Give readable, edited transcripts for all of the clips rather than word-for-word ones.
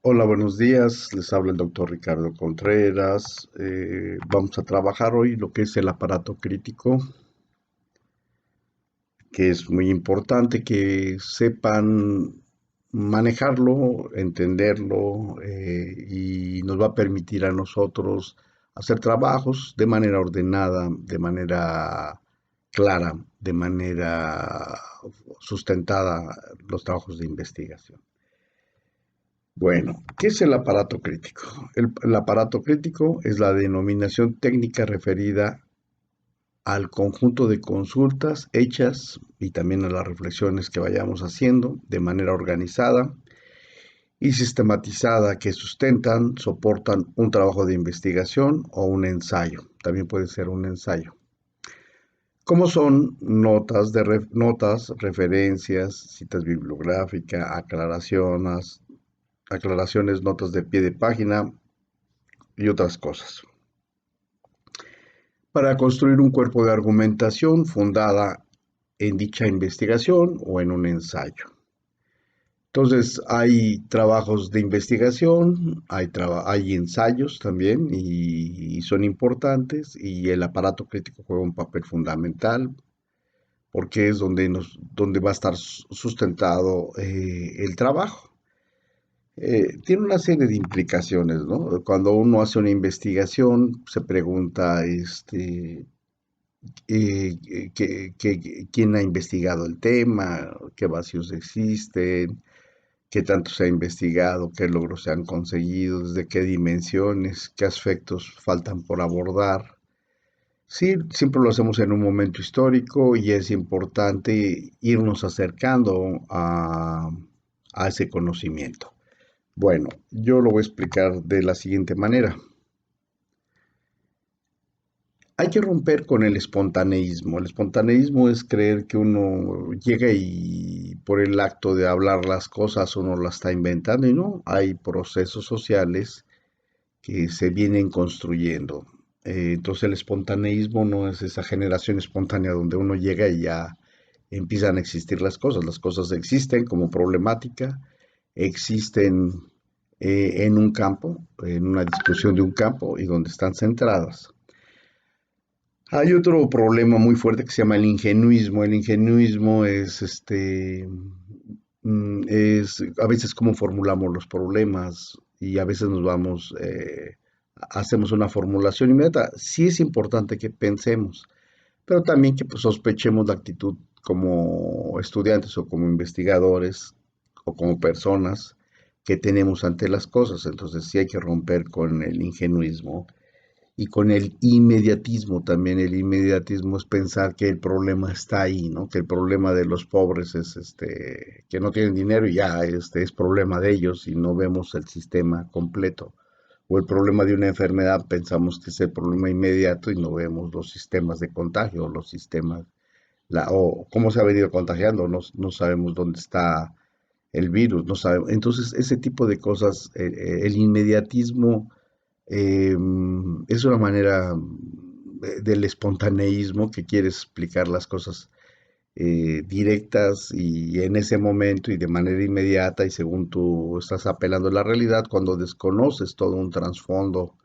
Hola, buenos días. Les habla el doctor Ricardo Contreras. Vamos a trabajar hoy lo que es el aparato crítico, que es muy importante que sepan manejarlo, entenderlo, y nos va a permitir a nosotros hacer trabajos de manera ordenada, de manera clara, de manera sustentada, los trabajos de investigación. Bueno, ¿qué es el aparato crítico? El aparato crítico es la denominación técnica referida al conjunto de consultas hechas y también a las reflexiones que vayamos haciendo de manera organizada y sistematizada que sustentan, soportan un trabajo de investigación o un ensayo. También puede ser un ensayo. Como son notas, referencias, citas bibliográficas, aclaraciones, notas de pie de página, y otras cosas, para construir un cuerpo de argumentación fundada en dicha investigación o en un ensayo. Entonces, hay trabajos de investigación, hay ensayos también y son importantes y el aparato crítico juega un papel fundamental porque es donde va a estar sustentado el trabajo. Tiene una serie de implicaciones, ¿no? Cuando uno hace una investigación, se pregunta, quién ha investigado el tema, qué vacíos existen, qué tanto se ha investigado, qué logros se han conseguido, desde qué dimensiones, qué aspectos faltan por abordar. Sí, siempre lo hacemos en un momento histórico y es importante irnos acercando a ese conocimiento. Bueno, yo lo voy a explicar de la siguiente manera. Hay que romper con el espontaneísmo. El espontaneísmo es creer que uno llega y por el acto de hablar las cosas uno las está inventando y no, hay procesos sociales que se vienen construyendo. Entonces el espontaneísmo no es esa generación espontánea donde uno llega y ya empiezan a existir las cosas. Las cosas existen como problemática, existen en un campo, en una discusión de un campo y donde están centradas. Hay otro problema muy fuerte que se llama el ingenuismo. El ingenuismo es a veces cómo formulamos los problemas y a veces hacemos una formulación inmediata. Sí es importante que pensemos, pero también que pues, sospechemos la actitud como estudiantes o como investigadores o como personas que tenemos ante las cosas. Entonces sí hay que romper con el ingenuismo y con el inmediatismo también. El inmediatismo es pensar que el problema está ahí, ¿no? Que el problema de los pobres es que no tienen dinero y ya es problema de ellos y no vemos el sistema completo. O el problema de una enfermedad, pensamos que es el problema inmediato y no vemos los sistemas de contagio, los sistemas, o cómo se ha venido contagiando, no sabemos dónde está el virus, no sabemos. Entonces, ese tipo de cosas, el inmediatismo es una manera del espontaneísmo que quiere explicar las cosas directas y en ese momento y de manera inmediata y según tú estás apelando a la realidad cuando desconoces todo un trasfondo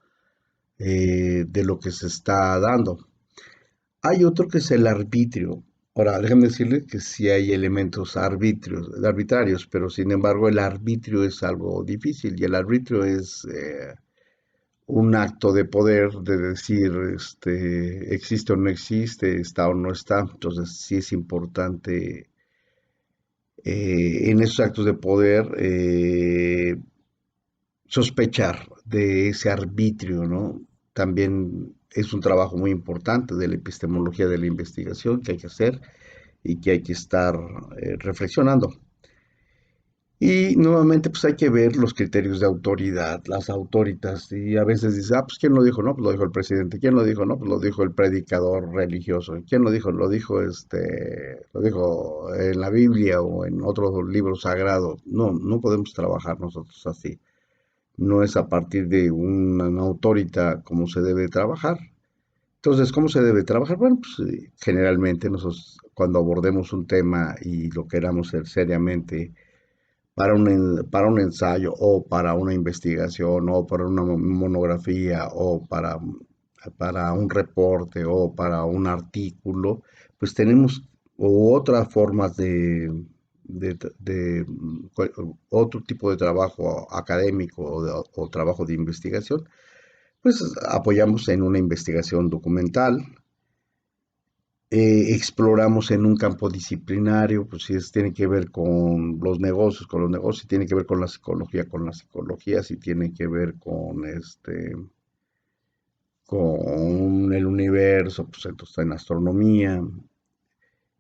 de lo que se está dando. Hay otro que es el arbitrio. Ahora, déjenme decirle que sí hay elementos arbitrarios, pero sin embargo el arbitrio es algo difícil y el arbitrio es un acto de poder de decir, existe o no existe, está o no está. Entonces sí es importante en esos actos de poder sospechar de ese arbitrio, ¿no? También es un trabajo muy importante de la epistemología de la investigación que hay que hacer y que hay que estar reflexionando. Y nuevamente, pues hay que ver los criterios de autoridad, las autoritas, y a veces dice, pues ¿quién lo dijo? No, pues lo dijo el presidente. ¿Quién lo dijo? No, pues lo dijo el predicador religioso. ¿Quién lo dijo? Lo dijo en la Biblia o en otro libro sagrado. No, no podemos trabajar nosotros así. No es a partir de una autoridad como se debe trabajar. Entonces, ¿cómo se debe trabajar? Bueno, pues generalmente nosotros cuando abordemos un tema y lo queramos hacer seriamente, para un ensayo o para una investigación o para una monografía o para un reporte o para un artículo, pues tenemos otras formas otro tipo de trabajo académico o trabajo de investigación, pues apoyamos en una investigación documental, exploramos en un campo disciplinario, pues si tiene que ver con los negocios, si tiene que ver con la psicología, si tiene que ver con el universo, pues entonces está en astronomía.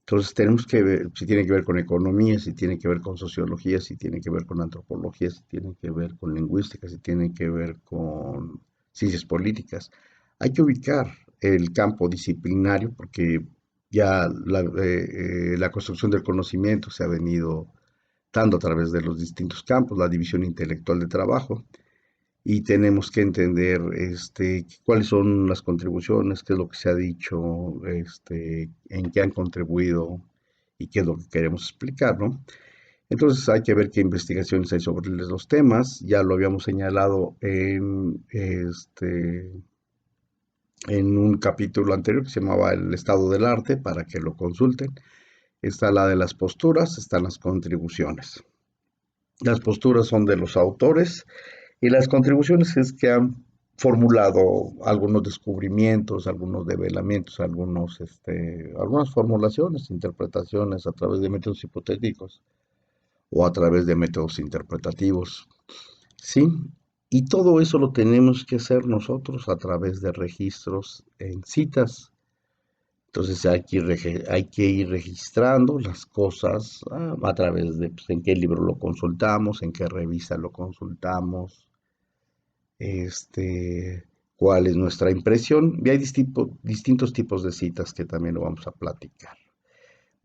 Entonces tenemos que ver si tiene que ver con economía, si tiene que ver con sociología, si tiene que ver con antropología, si tiene que ver con lingüística, si tiene que ver con ciencias políticas. Hay que ubicar el campo disciplinario porque ya la construcción del conocimiento se ha venido dando a través de los distintos campos, la división intelectual de trabajo y tenemos que entender cuáles son las contribuciones, qué es lo que se ha dicho, en qué han contribuido y qué es lo que queremos explicar, ¿no? Entonces hay que ver qué investigaciones hay sobre los temas, ya lo habíamos señalado en un capítulo anterior que se llamaba El estado del arte, para que lo consulten. Está la de las posturas, están las contribuciones. Las posturas son de los autores y las contribuciones es que han formulado algunos descubrimientos, algunos develamientos, algunas formulaciones, interpretaciones a través de métodos hipotéticos o a través de métodos interpretativos. Sí, y todo eso lo tenemos que hacer nosotros a través de registros en citas. Entonces hay que ir registrando las cosas a través de pues, en qué libro lo consultamos, en qué revista lo consultamos, este, cuál es nuestra impresión. Y hay distintos tipos de citas que también lo vamos a platicar.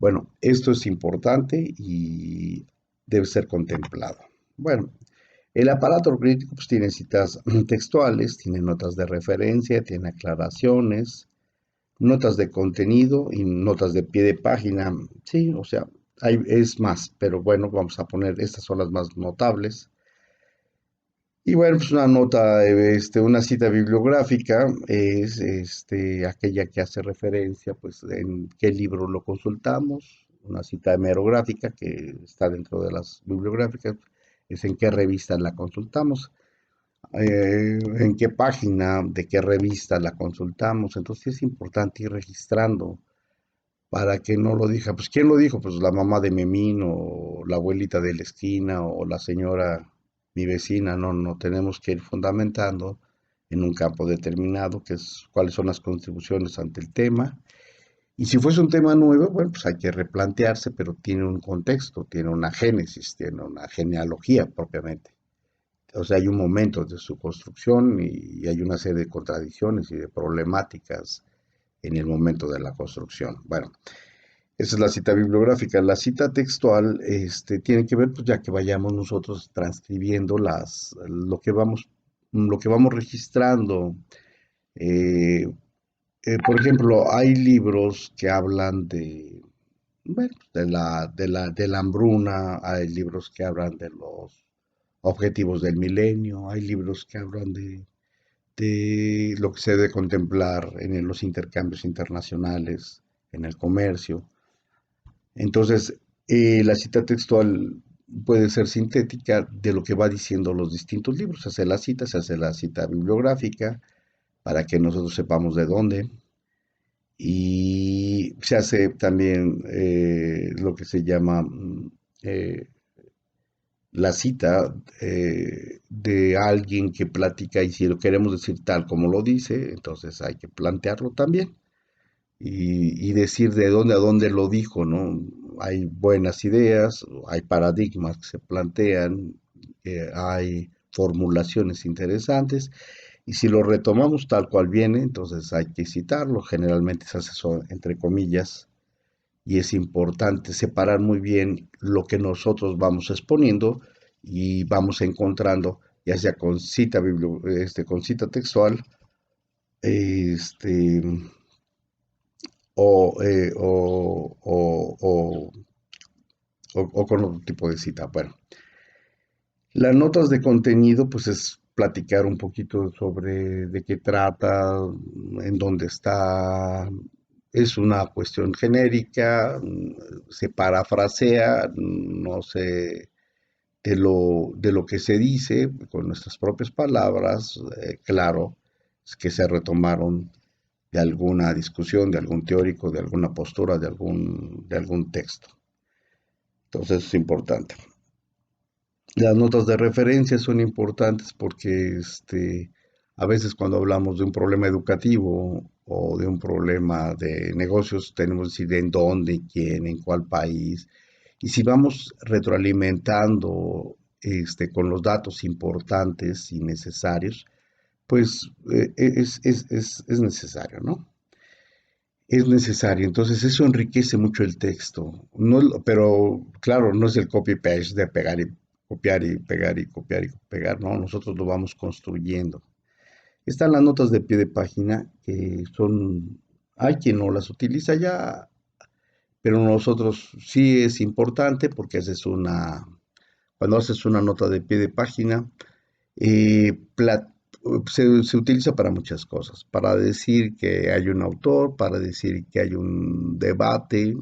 Bueno, esto es importante y debe ser contemplado. Bueno, el aparato crítico pues, tiene citas textuales, tiene notas de referencia, tiene aclaraciones, notas de contenido y notas de pie de página. Sí, o sea, es más, pero bueno, vamos a poner, estas son las más notables. Y bueno, pues una nota, una cita bibliográfica es aquella que hace referencia, pues, en qué libro lo consultamos. Una cita hemerográfica que está dentro de las bibliográficas es en qué revista la consultamos, en qué página, de qué revista la consultamos. Entonces es importante ir registrando para que no lo diga, pues ¿quién lo dijo? Pues la mamá de Memín o la abuelita de la esquina o la señora, mi vecina, no, no, tenemos que ir fundamentando en un campo determinado, que es cuáles son las contribuciones ante el tema. Y si fuese un tema nuevo, bueno, pues hay que replantearse, pero tiene un contexto, tiene una génesis, tiene una genealogía propiamente. O sea, hay un momento de su construcción y hay una serie de contradicciones y de problemáticas en el momento de la construcción. Bueno, esa es la cita bibliográfica. La cita textual, tiene que ver, pues ya que vayamos nosotros transcribiendo lo que vamos registrando. Eh, por ejemplo, hay libros que hablan bueno, de la hambruna, hay libros que hablan de los objetivos del milenio, hay libros que hablan de lo que se debe contemplar en los intercambios internacionales, en el comercio. Entonces, la cita textual puede ser sintética de lo que va diciendo los distintos libros. Se hace la cita bibliográfica para que nosotros sepamos de dónde. Y se hace también lo que se llama eh, la cita de alguien que platica y si lo queremos decir tal como lo dice, entonces hay que plantearlo también y decir de dónde a dónde lo dijo, ¿no? Hay buenas ideas, hay paradigmas que se plantean, hay formulaciones interesantes, y si lo retomamos tal cual viene, entonces hay que citarlo, generalmente se hace eso entre comillas, y es importante separar muy bien lo que nosotros vamos exponiendo y vamos encontrando, ya sea con cita textual, este, o, eh, o, o, o, o con otro tipo de cita. Bueno, Las notas de contenido, pues es platicar un poquito sobre de qué trata, en dónde está. Es una cuestión genérica, se parafrasea, no sé, de lo que se dice con nuestras propias palabras, claro, es que se retomaron de alguna discusión, de algún teórico, de alguna postura, de algún texto. Entonces es importante. Las notas de referencia son importantes porque a veces cuando hablamos de un problema educativo o de un problema de negocios, tenemos que decir en dónde, quién, en cuál país. Y si vamos retroalimentando con los datos importantes y necesarios, pues es necesario, ¿no? Es necesario. Entonces eso enriquece mucho el texto. No, pero claro, no es el copy-paste de pegar y copiar y pegar y copiar y pegar, no, nosotros lo vamos construyendo. Están las notas de pie de página que hay quien no las utiliza ya, pero nosotros sí es importante porque cuando haces una nota de pie de página, eh, pla- se utiliza para muchas cosas, para decir que hay un autor, para decir que hay un debate,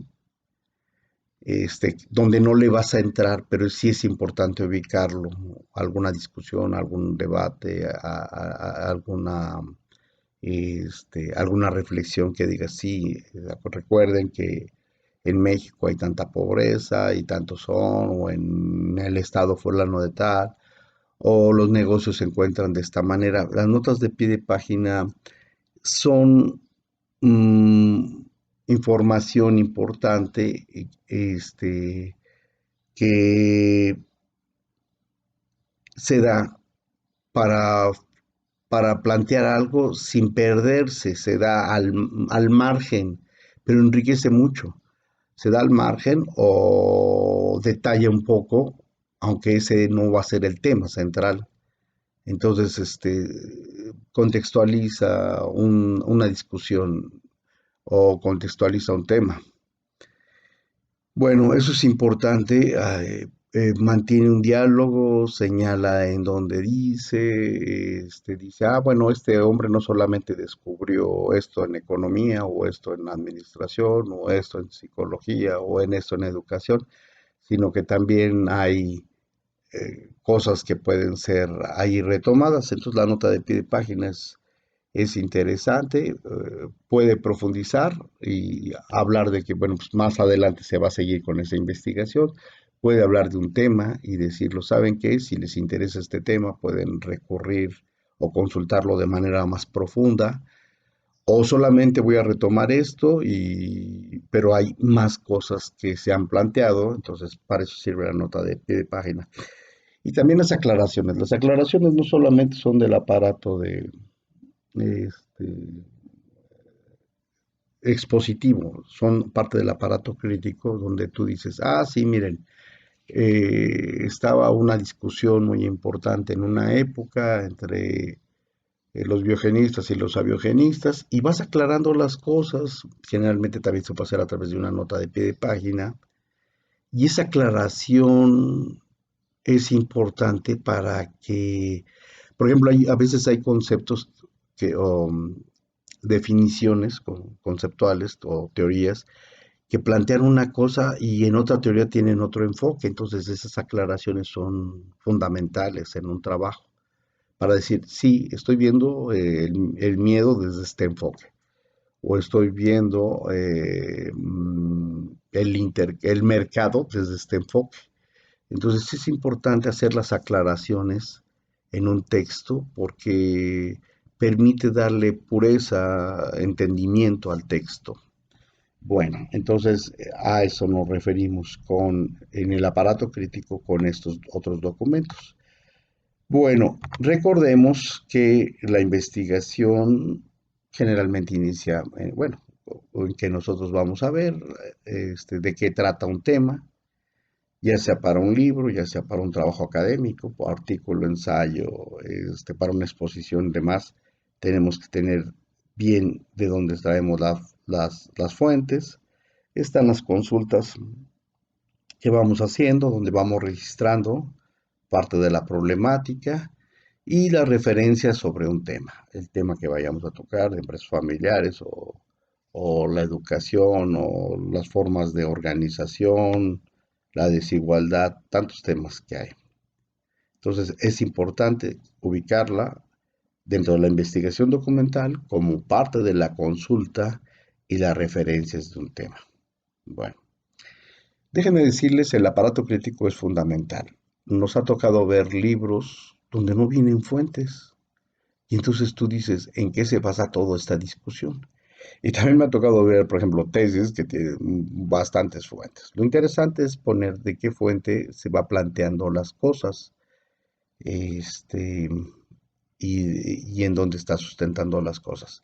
donde no le vas a entrar, pero sí es importante ubicarlo, alguna discusión, algún debate, alguna reflexión que diga, sí, recuerden que en México hay tanta pobreza y tantos son, o en el estado fulano de tal, o los negocios se encuentran de esta manera. Las notas de pie de página son mm, información importante, que se da para, para plantear algo sin perderse, se da al margen, pero enriquece mucho. Se da al margen o detalla un poco, aunque ese no va a ser el tema central. Entonces, contextualiza una discusión o contextualiza un tema. Bueno, eso es importante. Mantiene un diálogo, señala en donde dice, bueno, este hombre no solamente descubrió esto en economía o esto en administración o esto en psicología o en esto en educación, sino que también hay cosas que pueden ser ahí retomadas. Entonces la nota de pie de página es interesante, puede profundizar y hablar de que, bueno, pues más adelante se va a seguir con esa investigación, puede hablar de un tema y decirlo, ¿saben qué? Si les interesa este tema, pueden recurrir o consultarlo de manera más profunda, o solamente voy a retomar esto, pero hay más cosas que se han planteado, entonces para eso sirve la nota de pie de página. Y también las aclaraciones. Las aclaraciones no solamente son del aparato este, expositivo, son parte del aparato crítico donde tú dices, sí, miren, estaba una discusión muy importante en una época entre los biogenistas y los abiogenistas y vas aclarando las cosas, generalmente también se puede hacer a través de una nota de pie de página y esa aclaración es importante para que, por ejemplo, a veces hay conceptos o definiciones conceptuales o teorías que plantean una cosa y en otra teoría tienen otro enfoque. Entonces esas aclaraciones son fundamentales en un trabajo para decir, sí, estoy viendo el miedo desde este enfoque o estoy viendo el mercado desde este enfoque. Entonces es importante hacer las aclaraciones en un texto porque permite darle pureza, entendimiento al texto. Bueno, entonces a eso nos referimos en el aparato crítico con estos otros documentos. Bueno, recordemos que la investigación generalmente inicia, bueno, en que nosotros vamos a ver de qué trata un tema, ya sea para un libro, ya sea para un trabajo académico, artículo, ensayo, para una exposición y demás, tenemos que tener bien de dónde traemos las fuentes. Están las consultas que vamos haciendo, donde vamos registrando. parte de la problemática y la referencia sobre un tema, el tema que vayamos a tocar, de empresas familiares o la educación o las formas de organización, la desigualdad, tantos temas que hay. Entonces es importante ubicarla dentro de la investigación documental como parte de la consulta y las referencias de un tema. Bueno, déjenme decirles, el aparato crítico es fundamental. Nos ha tocado ver libros donde no vienen fuentes. Y entonces tú dices, ¿en qué se basa toda esta discusión? Y también me ha tocado ver, por ejemplo, tesis que tienen bastantes fuentes. Lo interesante es poner de qué fuente se va planteando las cosas, este, y en dónde está sustentando las cosas.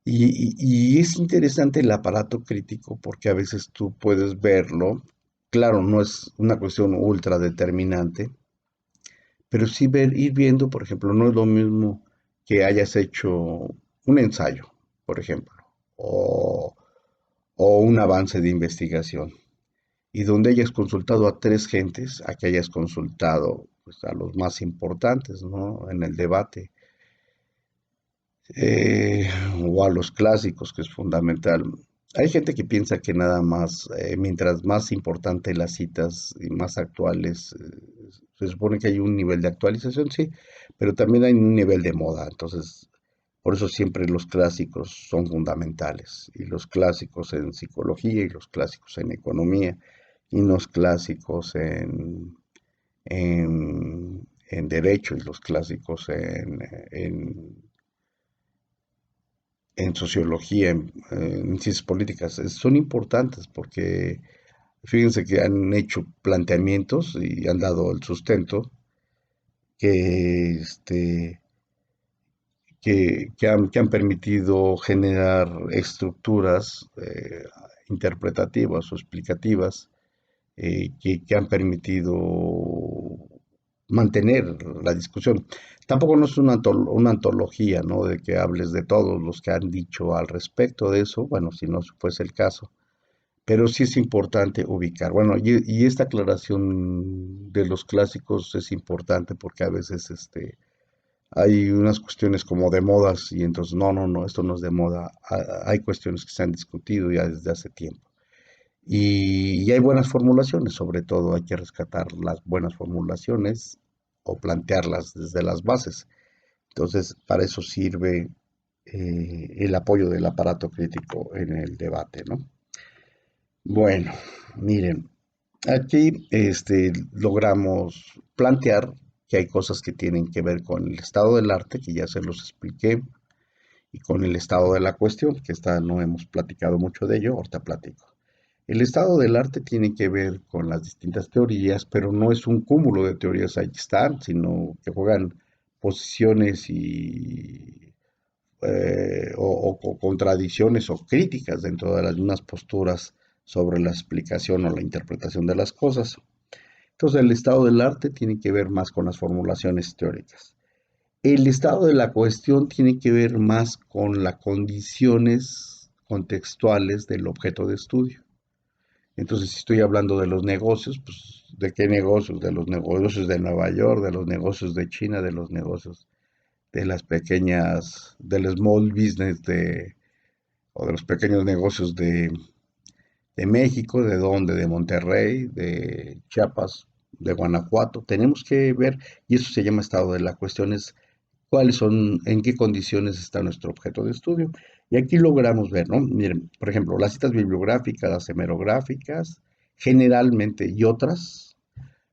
Y es interesante el aparato crítico porque a veces tú puedes verlo, claro, no es una cuestión ultra determinante, pero sí ir viendo, por ejemplo, no es lo mismo que hayas hecho un ensayo, por ejemplo, o, o un avance de investigación, y donde hayas consultado a tres gentes, a que hayas consultado pues, a los más importantes, ¿no? En el debate, eh, o a los clásicos, que es fundamental. Hay gente que piensa que nada más, mientras más importante las citas y más actuales, se supone que hay un nivel de actualización, sí, pero también hay un nivel de moda. Entonces, por eso siempre los clásicos son fundamentales, y los clásicos en psicología, y los clásicos en economía, y los clásicos en derecho, y los clásicos en sociología, en ciencias políticas, son importantes porque fíjense que han hecho planteamientos y han dado el sustento que, que han permitido generar estructuras interpretativas o explicativas, que han permitido mantener la discusión. Tampoco no es una antología, ¿no? De que hables de todos los que han dicho al respecto de eso, bueno, si no fuese el caso, pero sí es importante ubicar. Bueno, y esta aclaración de los clásicos es importante porque a veces hay unas cuestiones como de modas y entonces no, no, no, esto no es de moda. Hay cuestiones que se han discutido ya desde hace tiempo. Y hay buenas formulaciones, sobre todo hay que rescatar las buenas formulaciones o plantearlas desde las bases. Entonces, para eso sirve el apoyo del aparato crítico en el debate, ¿no? Bueno, miren, aquí logramos plantear que hay cosas que tienen que ver con el estado del arte, que ya se los expliqué, y con el estado de la cuestión, que no hemos platicado mucho de ello, ahorita platico. El estado del arte tiene que ver con las distintas teorías, pero no es un cúmulo de teorías ahí están, sino que juegan posiciones o contradicciones o críticas dentro de las mismas posturas sobre la explicación o la interpretación de las cosas. Entonces el estado del arte tiene que ver más con las formulaciones teóricas. El estado de la cuestión tiene que ver más con las condiciones contextuales del objeto de estudio. Entonces, si estoy hablando de los negocios, pues, ¿de qué negocios? De los negocios de Nueva York, de los negocios de China, de los negocios de las pequeñas, del small business o de los pequeños negocios de México, de dónde, de Monterrey, de Chiapas, de Guanajuato. Tenemos que ver, y eso se llama estado de la cuestión, es cuáles son, en qué condiciones está nuestro objeto de estudio. Y aquí logramos ver, ¿no? Miren, por ejemplo, las citas bibliográficas, las hemerográficas, generalmente, y otras,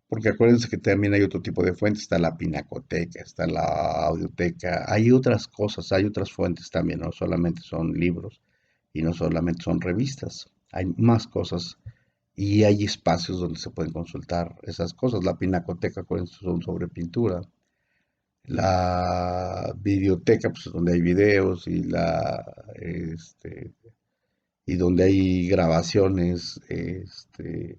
porque acuérdense que también hay otro tipo de fuentes, está la pinacoteca, está la audioteca, hay otras cosas, hay otras fuentes también, no solamente son libros y no solamente son revistas, hay más cosas y hay espacios donde se pueden consultar esas cosas. La pinacoteca, acuérdense, son sobre pintura. La videoteca, pues donde hay videos y donde hay grabaciones, de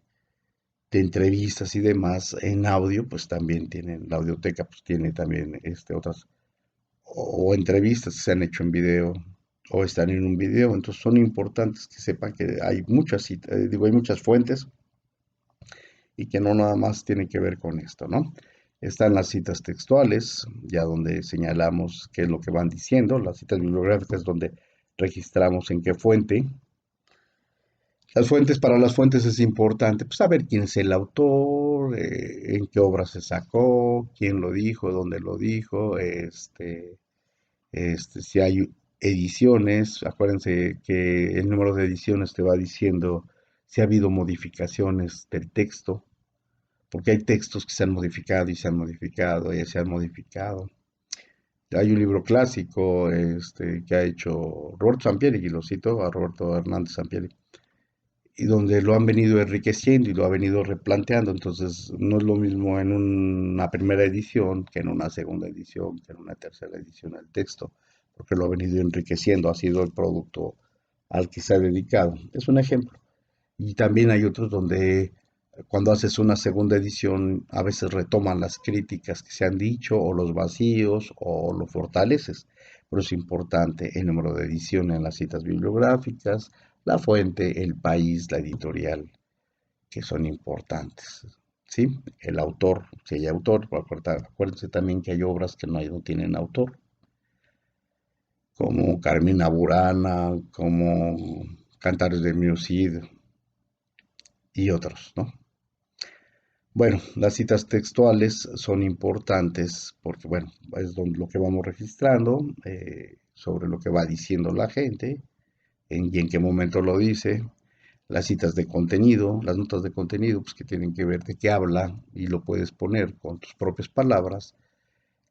entrevistas y demás en audio, pues también la audioteca pues tiene también otras, o entrevistas que se han hecho en video o están en un video, entonces son importantes que sepan que hay hay muchas fuentes y que no nada más tienen que ver con esto, ¿no? Están las citas textuales, ya donde señalamos qué es lo que van diciendo. Las citas bibliográficas donde registramos en qué fuente. Las fuentes, para las fuentes es importante pues, saber quién es el autor, en qué obra se sacó, quién lo dijo, dónde lo dijo, si hay ediciones. Acuérdense que el número de ediciones te va diciendo si ha habido modificaciones del texto, porque hay textos que se han modificado y se han modificado y se han modificado. Hay un libro clásico que ha hecho Roberto Sampieri, y lo cito a Roberto Hernández Sampieri, y donde lo han venido enriqueciendo y lo ha venido replanteando. Entonces, no es lo mismo en una primera edición que en una segunda edición, que en una tercera edición el texto, porque lo ha venido enriqueciendo, ha sido el producto al que se ha dedicado. Es un ejemplo. Y también hay otros donde cuando haces una segunda edición, a veces retoman las críticas que se han dicho, o los vacíos, o lo fortaleces. Pero es importante el número de edición en las citas bibliográficas, la fuente, el país, la editorial, que son importantes. ¿Sí? El autor, si hay autor, acuérdense también que hay obras que no tienen autor, como Carmina Burana, como Cantares de Mio Cid y otros, ¿no? Bueno, las citas textuales son importantes porque, bueno, es lo que vamos registrando sobre lo que va diciendo la gente y en qué momento lo dice. Las citas de contenido, las notas de contenido, pues que tienen que ver de qué habla y lo puedes poner con tus propias palabras,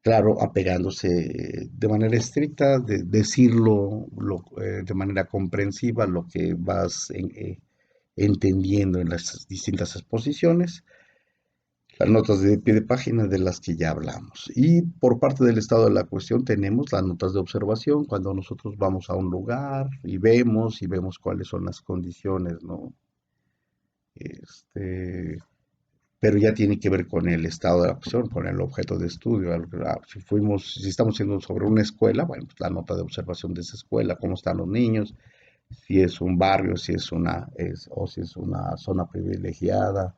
claro, apegándose de manera estricta, de decirlo de manera comprensiva lo que vas entendiendo en las distintas exposiciones. Las notas de pie de página de las que ya hablamos. Y por parte del estado de la cuestión tenemos las notas de observación cuando nosotros vamos a un lugar y vemos cuáles son las condiciones, ¿no? Este, pero ya tiene que ver con el estado de la cuestión, con el objeto de estudio. Si estamos siendo sobre una escuela, bueno, pues la nota de observación de esa escuela, cómo están los niños, si es un barrio, o si es una zona privilegiada,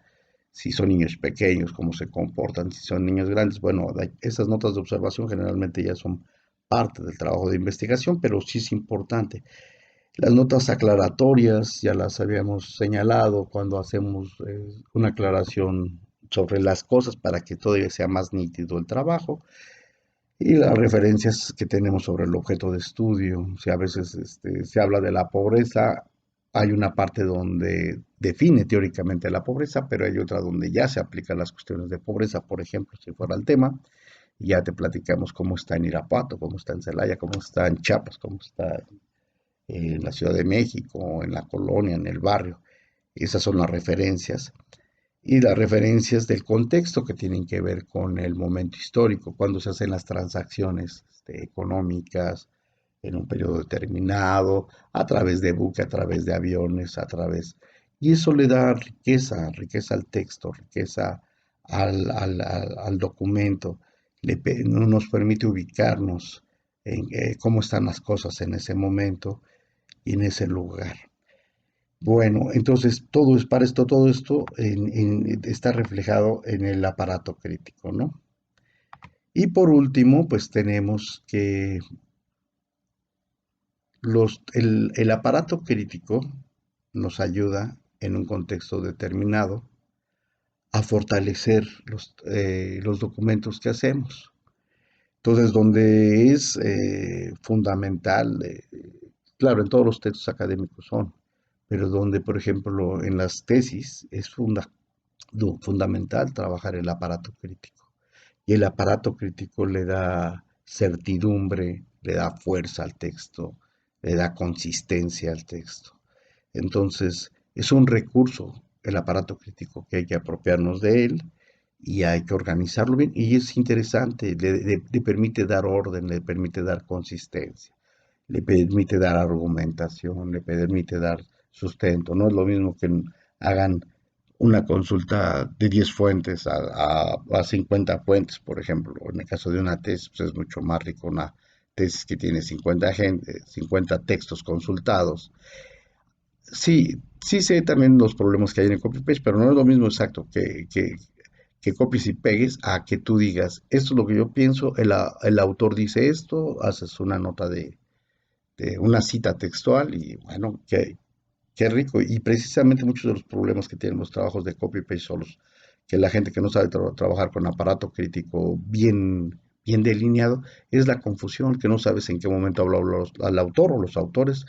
si son niños pequeños, cómo se comportan, si son niños grandes. Bueno, esas notas de observación generalmente ya son parte del trabajo de investigación, pero sí es importante. Las notas aclaratorias ya las habíamos señalado cuando hacemos una aclaración sobre las cosas para que todavía sea más nítido el trabajo. Y las referencias que tenemos sobre el objeto de estudio. Si a veces se habla de la pobreza, hay una parte donde define teóricamente la pobreza, pero hay otra donde ya se aplican las cuestiones de pobreza. Por ejemplo, si fuera el tema, ya te platicamos cómo está en Irapuato, cómo está en Celaya, cómo está en Chiapas, cómo está en la Ciudad de México, en la colonia, en el barrio. Esas son las referencias. Y las referencias del contexto que tienen que ver con el momento histórico, cuando se hacen las transacciones económicas en un periodo determinado, a través de buque, a través de aviones, a través... Y eso le da riqueza, riqueza al texto, riqueza al documento, nos permite ubicarnos en cómo están las cosas en ese momento y en ese lugar. Bueno, entonces todo esto está reflejado en el aparato crítico, ¿no? Y por último, pues tenemos que el aparato crítico nos ayuda en un contexto determinado a fortalecer los documentos que hacemos. Entonces, donde es fundamental, claro, en todos los textos académicos son, pero donde, por ejemplo, en las tesis es fundamental trabajar el aparato crítico. Y el aparato crítico le da certidumbre, le da fuerza al texto, le da consistencia al texto. Entonces, es un recurso el aparato crítico que hay que apropiarnos de él y hay que organizarlo bien. Y es interesante, le permite dar orden, le permite dar consistencia, le permite dar argumentación, le permite dar sustento. No es lo mismo que hagan una consulta de 10 fuentes a 50 fuentes, por ejemplo. En el caso de una tesis, pues es mucho más rico una tesis que tiene 50 textos consultados. Sí, sí sé también los problemas que hay en el copy-paste, pero no es lo mismo exacto que copies y pegues a que tú digas, esto es lo que yo pienso, el autor dice esto, haces una nota de una cita textual y bueno, qué rico. Y precisamente muchos de los problemas que tienen los trabajos de copy paste son los que la gente que no sabe trabajar con aparato crítico bien delineado, es la confusión, que no sabes en qué momento habla al autor o los autores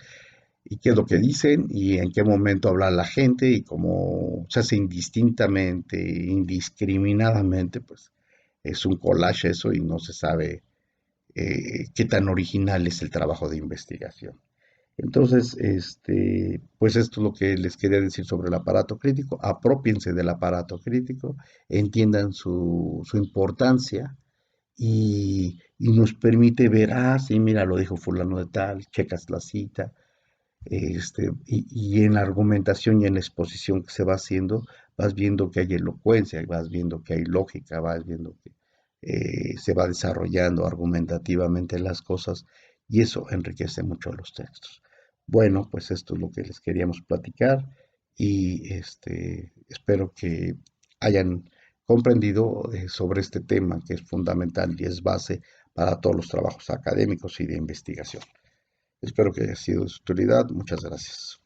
y qué es lo que dicen y en qué momento habla la gente y cómo se hace indistintamente, indiscriminadamente, pues es un collage eso y no se sabe qué tan original es el trabajo de investigación. Entonces, pues esto es lo que les quería decir sobre el aparato crítico. Apropiense del aparato crítico, entiendan su importancia y nos permite ver, ah, sí, mira, lo dijo fulano de tal, checas la cita, y en la argumentación y en la exposición que se va haciendo, vas viendo que hay elocuencia, vas viendo que hay lógica, vas viendo que se va desarrollando argumentativamente las cosas y eso enriquece mucho los textos. Bueno, pues esto es lo que les queríamos platicar y espero que hayan comprendido sobre este tema que es fundamental y es base para todos los trabajos académicos y de investigación. Espero que haya sido de su utilidad. Muchas gracias.